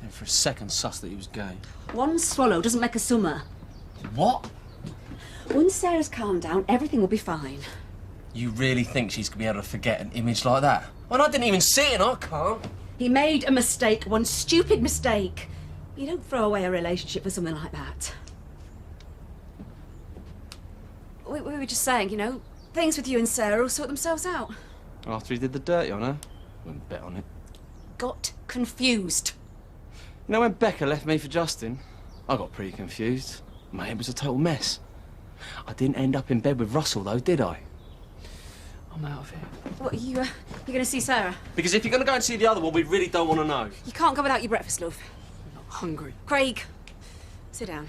Never for a second sussed that he was gay. One swallow doesn't make a summer. What? Once Sarah's calmed down, everything will be fine. You really think she's going to be able to forget an image like that? Well, I didn't even see it and I can't. He made a mistake, one stupid mistake. You don't throw away a relationship for something like that. We were just saying, you know, things with you and Sarah will sort themselves out. After he did the dirty on her, wouldn't bet on it. Got confused. You know when Becca left me for Justin? I got pretty confused. Mate, it was a total mess. I didn't end up in bed with Russell, though, did I? I'm out of here. What, you going to see Sarah? Because if you're going to go and see the other one, we really don't want to know. You can't go without your breakfast, love. I'm not hungry. Craig, sit down.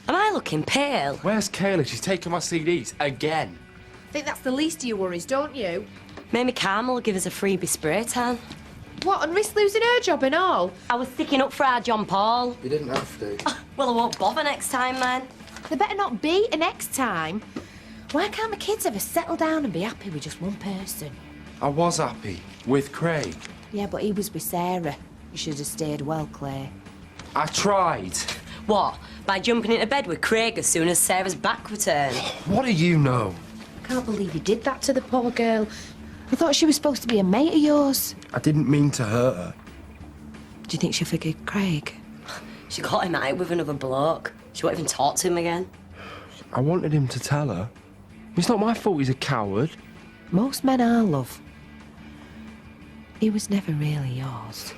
Am I looking pale? Where's Kayla? She's taking my CDs again. I think that's the least of your worries, don't you? Maybe Carmel will give us a freebie spray tan. What, and risk losing her job and all? I was sticking up for our John Paul. You didn't have to. Well, I won't bother next time, then. There better not be a next time. Why can't the kids ever settle down and be happy with just one person? I was happy with Craig. Yeah, but he was with Sarah. You should have stayed well, Claire. I tried. What? By jumping into bed with Craig as soon as Sarah's back returned? What do you know? I can't believe you did that to the poor girl. I thought she was supposed to be a mate of yours. I didn't mean to hurt her. Do you think she'll forgive Craig? She got him out with another bloke. She won't even talk to him again. I wanted him to tell her. It's not my fault he's a coward. Most men are, love. He was never really yours.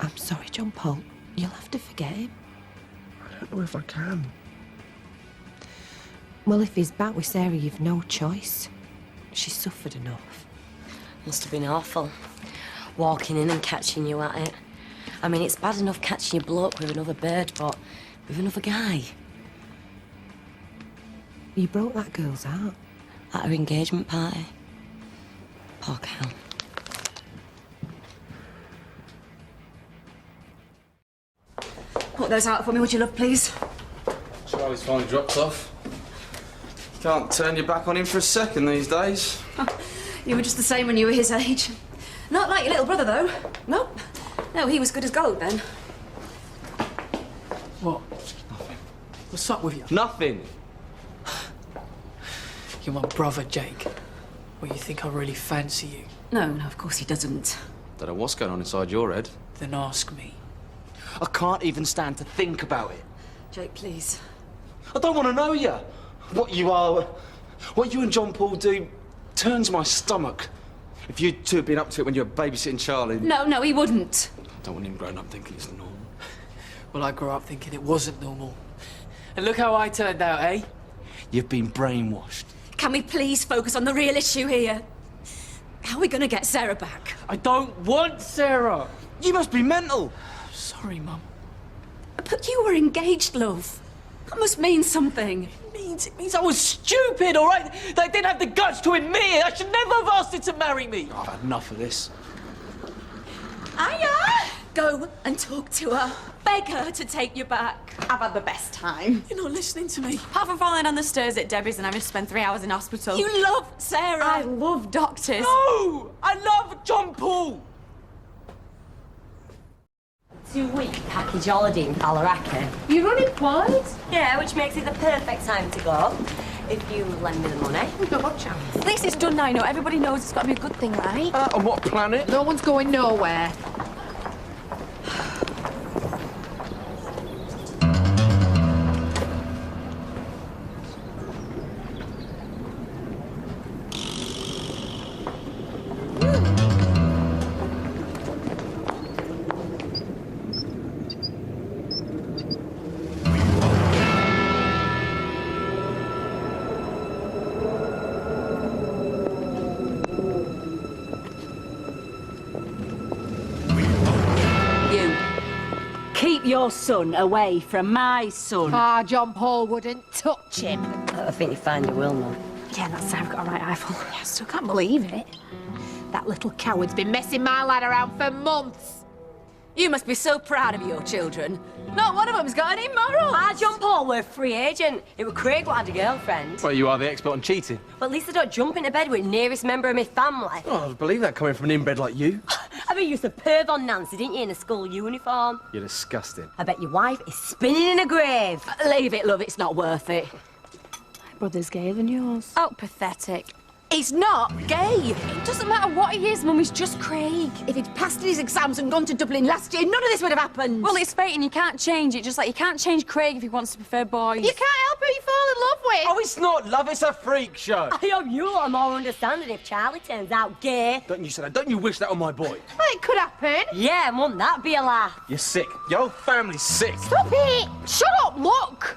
I'm sorry, John Paul. You'll have to forget him. I don't know if I can. Well, if he's back with Sarah, you've no choice. She's suffered enough. Must have been awful. Walking in and catching you at it. I mean, it's bad enough catching your bloke with another bird, but with another guy. You broke that girl's heart. At her engagement party. Poor girl. Put those out for me, would you, love, please? Charlie's finally dropped off. Can't turn your back on him for a second these days. You were just the same when you were his age. Not like your little brother, though. Nope. No, he was good as gold then. What? Nothing. What's up with you? Nothing. You're my brother, Jake. Well, you think I really fancy you? No, of course he doesn't. Don't know what's going on inside your head. Then ask me. I can't even stand to think about it. Jake, please. I don't want to know you. What you are, what you and John Paul do, turns my stomach. If you two had been up to it when you were babysitting Charlie... No, he wouldn't. I don't want him growing up thinking it's normal. Well, I grew up thinking it wasn't normal. And look how I turned out, eh? You've been brainwashed. Can we please focus on the real issue here? How are we going to get Sarah back? I don't want Sarah! You must be mental. Sorry, Mum. But you were engaged, love. That must mean something. It means I was stupid, all right? That I didn't have the guts to admit it. I should never have asked her to marry me. I've had enough of this. Aya! Go and talk to her. Beg her to take you back. I've had the best time. You're not listening to me. Apart from falling on the stairs at Debbie's and having to spend 3 hours in hospital. You love Sarah. I love doctors. No! I love John Paul. 2-week package holiday in Ballarat. You're running points? Yeah, which makes it the perfect time to go. If you lend me the money. No chance. At least it's done now, you know. Everybody knows it's got to be a good thing, right? On what planet? No one's going nowhere. Keep your son away from my son. Ah, John Paul wouldn't touch him. I think you find you will, Mum. Yeah, that's Sarah got a right eyeful. I still can't believe it. That little coward's been messing my lad around for months. You must be so proud of your children. Not one of them's got any morals. John Paul were a free agent. It was Craig what had a girlfriend. Well, you are the expert on cheating. Well, at least I don't jump into bed with the nearest member of my family. Oh, I believe that coming from an inbred like you. I mean, you used to perv on Nancy, didn't you, in a school uniform? You're disgusting. I bet your wife is spinning in a grave. Leave it, love, it's not worth it. My brother's gayer than yours. Oh, pathetic. He's not gay. It doesn't matter what he is, Mum, he's just Craig. If he'd passed his exams and gone to Dublin last year, none of this would have happened. Well, it's fate and you can't change it, just like you can't change Craig if he wants to prefer boys. you can't help who you fall in love with. Oh, it's not love, it's a freak show. I hope you lot are more understanding if Charlie turns out gay. Don't you say that? Don't you wish that on my boy? Well, it could happen. Yeah, Mum, that'd be a laugh. You're sick. Your whole family's sick. Stop it. Shut up, look.